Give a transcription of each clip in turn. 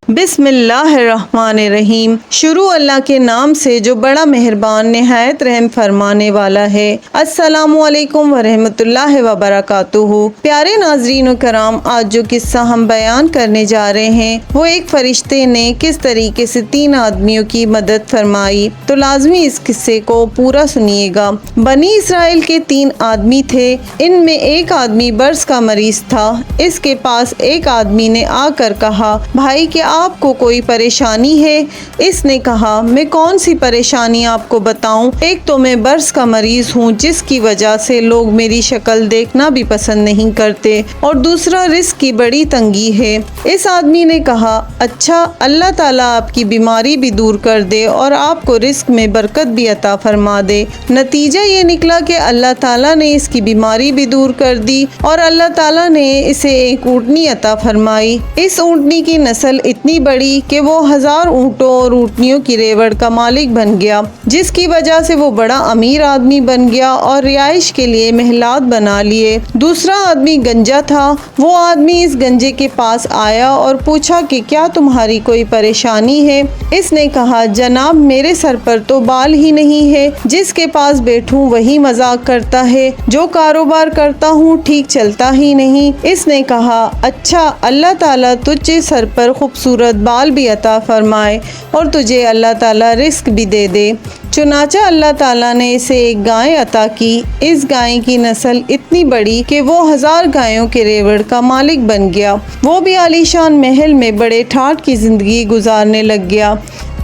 बिस्मिल्लाहिर्रहमानिर्रहीम। शुरू अल्लाह के नाम से जो बड़ा मेहरबान निहायत रहम फरमाने वाला है। अस्सलामु अलैकुम वरहमतुल्लाहि वबरकातुहू। प्यारे नाज़रीन कराम, आज जो किस्सा हम बयान करने जा रहे हैं वो एक फरिश्ते ने किस तरीके से 3 आदमियों की मदद फरमाई, तो लाजमी इस किस्से को पूरा सुनिएगा। बनी इसराइल के 3 आदमी थे। इनमें एक आदमी बर्स का मरीज था। इसके पास एक आदमी ने आकर कहा, भाई क्या आपको कोई परेशानी है? इसने कहा, मैं कौन सी परेशानी आपको बताऊं? एक तो मैं बर्स का मरीज हूँ जिसकी वजह से लोग मेरी शक्ल देखना भी पसंद नहीं करते, और दूसरा रिस्क की बड़ी तंगी है। इस आदमी ने कहा, अच्छा, अल्लाह ताला आपकी बीमारी भी दूर कर दे और आपको रिस्क में बरकत भी अता फरमा दे। नतीजा ये निकला कि अल्लाह ताला ने इसकी बीमारी भी दूर कर दी और अल्लाह ताला ने इसे एक ऊँटनी अता फरमाई। इस ऊँटनी की नस्ल इतनी बड़ी कि वो 1000 ऊँटों और ऊँटनियों की रेवड़ का मालिक बन गया, जिसकी वजह से वो बड़ा अमीर आदमी बन गया और रिहाइश के लिए महलात बना लिए। दूसरा आदमी गंजा था। वो आदमी इस गंजे के पास आया और पूछा कि क्या तुम्हारी कोई परेशानी है? इसने कहा, जनाब, मेरे सर पर तो बाल ही नहीं है। जिसके पास बैठूं वही मजाक करता है। जो कारोबार करता हूँ ठीक चलता ही नहीं। इसने कहा, अच्छा, अल्लाह ताला तुझे सर पर खूबसूरत बाल भी अता फरमाए और तुझे अल्लाह ताला रिस्क भी दे दे। चुनाचा अल्लाह ताला ने इसे एक गाय अता की। इस गाय की नस्ल इतनी बड़ी कि वो 1000 गायों के रेवड़ का मालिक बन गया। वो भी आलीशान महल में बड़े ठाठ की जिंदगी गुजारने लग गया।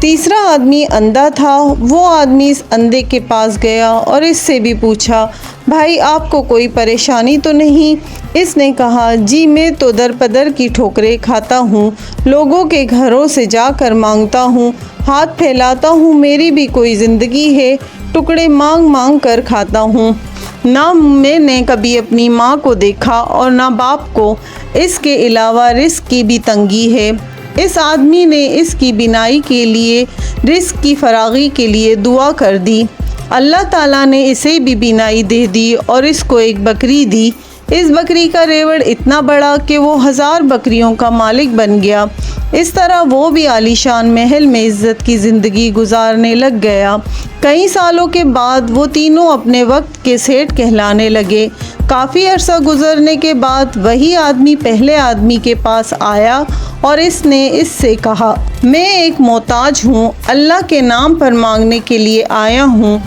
तीसरा आदमी अंधा था। वो आदमी इस अंधे के पास गया और इससे भी पूछा, भाई आपको कोई परेशानी तो नहीं? इसने कहा, जी, मैं तो दर पदर की ठोकरें खाता हूँ, लोगों के घरों से जाकर मांगता हूँ, हाथ फैलाता हूँ, मेरी भी कोई ज़िंदगी है, टुकड़े मांग मांग कर खाता हूँ। ना मैंने कभी अपनी माँ को देखा और ना बाप को। इसके अलावा रिस्क की भी तंगी है। इस आदमी ने इसकी बिनाई के लिए, रिस्क की फरागी के लिए दुआ कर दी। अल्लाह ताला ने इसे भी बिनाई दे दी और इसको एक बकरी दी। इस बकरी का रेवड़ इतना बड़ा कि वो 1000 बकरियों का मालिक बन गया। इस तरह वो भी आलीशान महल में इज्जत की ज़िंदगी गुजारने लग गया। कई सालों के बाद वो तीनों अपने वक्त के सेठ कहलाने लगे। काफ़ी अरसा गुजरने के बाद वही आदमी पहले आदमी के पास आया और इसने इससे कहा, मैं एक मोहताज हूँ, अल्लाह के नाम पर मांगने के लिए आया हूँ।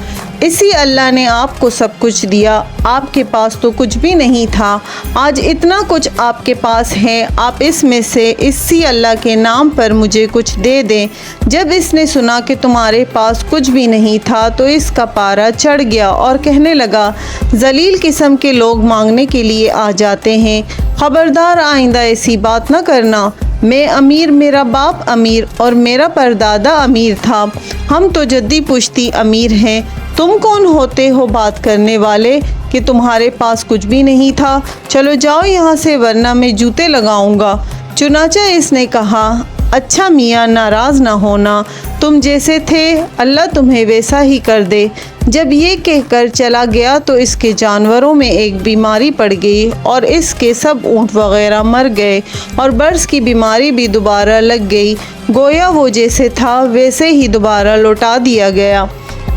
इसी अल्लाह ने आपको सब कुछ दिया। आपके पास तो कुछ भी नहीं था, आज इतना कुछ आपके पास है। आप इसमें से इसी अल्लाह के नाम पर मुझे कुछ दे दें। जब इसने सुना कि तुम्हारे पास कुछ भी नहीं था तो इसका पारा चढ़ गया और कहने लगा, जलील किस्म के लोग मांगने के लिए आ जाते हैं, खबरदार आइंदा ऐसी बात न करना। मैं अमीर, मेरा बाप अमीर और मेरा परदादा अमीर था। हम तो जद्दी पुश्ती अमीर हैं। तुम कौन होते हो बात करने वाले कि तुम्हारे पास कुछ भी नहीं था? चलो जाओ यहाँ से, वरना मैं जूते लगाऊंगा। चुनाचा इसने कहा, अच्छा मियाँ, नाराज़ ना होना, तुम जैसे थे अल्लाह तुम्हें वैसा ही कर दे। जब ये कहकर चला गया तो इसके जानवरों में एक बीमारी पड़ गई और इसके सब ऊँट वगैरह मर गए और बर्स की बीमारी भी दोबारा लग गई। गोया वो जैसे था वैसे ही दोबारा लौटा दिया गया।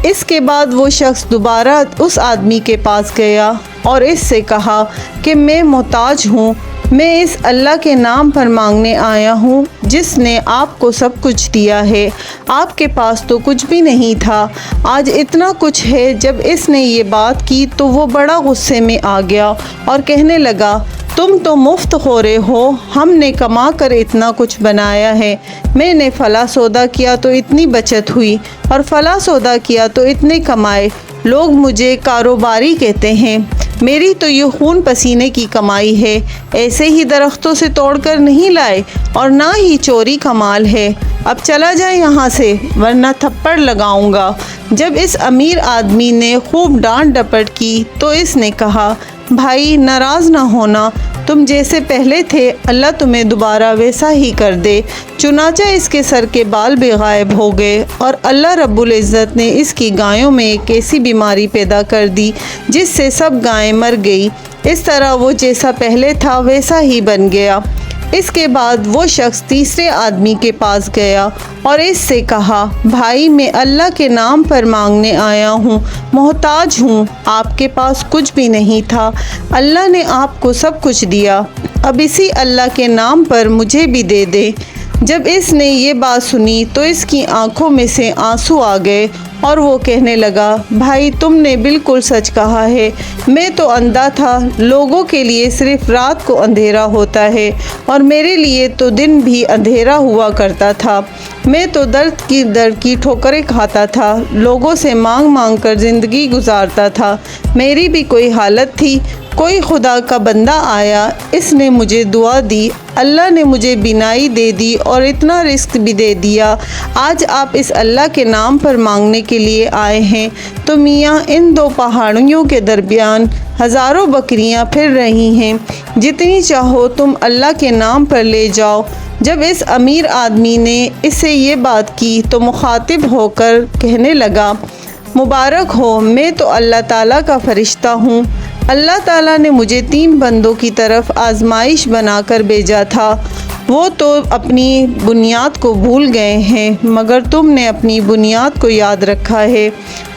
इसके बाद वो शख्स दोबारा उस आदमी के पास गया और इससे कहा कि मैं मोहताज हूँ, मैं इस अल्लाह के नाम पर मांगने आया हूँ जिसने आपको सब कुछ दिया है। आपके पास तो कुछ भी नहीं था, आज इतना कुछ है। जब इसने ये बात की तो वो बड़ा गुस्से में आ गया और कहने लगा, तुम तो मुफ्त खोरे हो, हमने कमा कर इतना कुछ बनाया है। मैंने फला सौदा किया तो इतनी बचत हुई और फला सौदा किया तो इतने कमाए। लोग मुझे कारोबारी कहते हैं, मेरी तो ये खून पसीने की कमाई है। ऐसे ही दरख्तों से तोड़कर नहीं लाए और ना ही चोरी का माल है। अब चला जाए यहाँ से, वरना थप्पड़ लगाऊंगा। जब इस अमीर आदमी ने खूब डांट डपट की तो इसने कहा, भाई नाराज़ ना होना, तुम जैसे पहले थे अल्लाह तुम्हें दोबारा वैसा ही कर दे। चुनाचा इसके सर के बाल भी गायब हो गए और अल्लाह रब्बुल इज़्ज़त ने इसकी गायों में एक ऐसी बीमारी पैदा कर दी जिससे सब गायें मर गई। اس طرح وہ جیسا پہلے تھا ویسا ہی بن گیا۔ اس کے بعد وہ شخص تیسرے آدمی کے پاس گیا اور اس سے کہا، بھائی میں اللہ کے نام پر مانگنے آیا ہوں، محتاج ہوں، آپ کے پاس کچھ بھی نہیں تھا، اللہ نے آپ کو سب کچھ دیا، اب اسی اللہ کے نام پر مجھے بھی دے دے۔ جب اس نے یہ بات سنی تو اس کی آنکھوں میں سے آنسو آ گئے اور وہ کہنے لگا، بھائی تم نے بالکل سچ کہا ہے، میں تو اندھا تھا، لوگوں کے لیے صرف رات کو اندھیرا ہوتا ہے اور میرے لیے تو دن بھی اندھیرا ہوا کرتا تھا، میں تو درد کی ٹھوکریں کھاتا تھا، لوگوں سے مانگ مانگ کر زندگی گزارتا تھا، میری بھی کوئی حالت تھی، کوئی خدا کا بندہ آیا، اس نے مجھے دعا دی، اللہ نے مجھے بینائی دے دی اور اتنا رزق بھی دے دیا، آج آپ اس اللہ کے نام پر مانگنے کے لیے آئے ہیں تو میاں ان دو پہاڑیوں کے درمیان ہزاروں بکریاں پھر رہی ہیں، جتنی چاہو تم اللہ کے نام پر لے جاؤ۔ جب اس امیر آدمی نے اس سے یہ بات کی تو مخاطب ہو کر کہنے لگا، مبارک ہو، میں تو اللہ تعالیٰ کا فرشتہ ہوں، اللہ تعالیٰ نے مجھے 3 بندوں کی طرف آزمائش بنا کر بھیجا تھا، وہ تو اپنی بنیاد کو بھول گئے ہیں مگر تم نے اپنی بنیاد کو یاد رکھا ہے،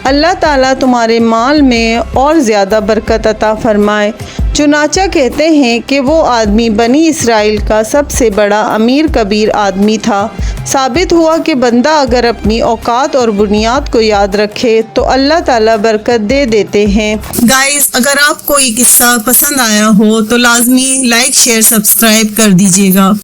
اللہ تعالیٰ تمہارے مال میں اور زیادہ برکت عطا فرمائے۔ چنانچہ کہتے ہیں کہ وہ آدمی بنی اسرائیل کا سب سے بڑا امیر کبیر آدمی تھا۔ ثابت ہوا کہ بندہ اگر اپنی اوقات اور بنیاد کو یاد رکھے تو اللہ تعالیٰ برکت دے دیتے ہیں۔ گائز، اگر آپ کو یہ قصہ پسند آیا ہو تو لازمی لائک، شیئر، سبسکرائب کر دیجیے گا۔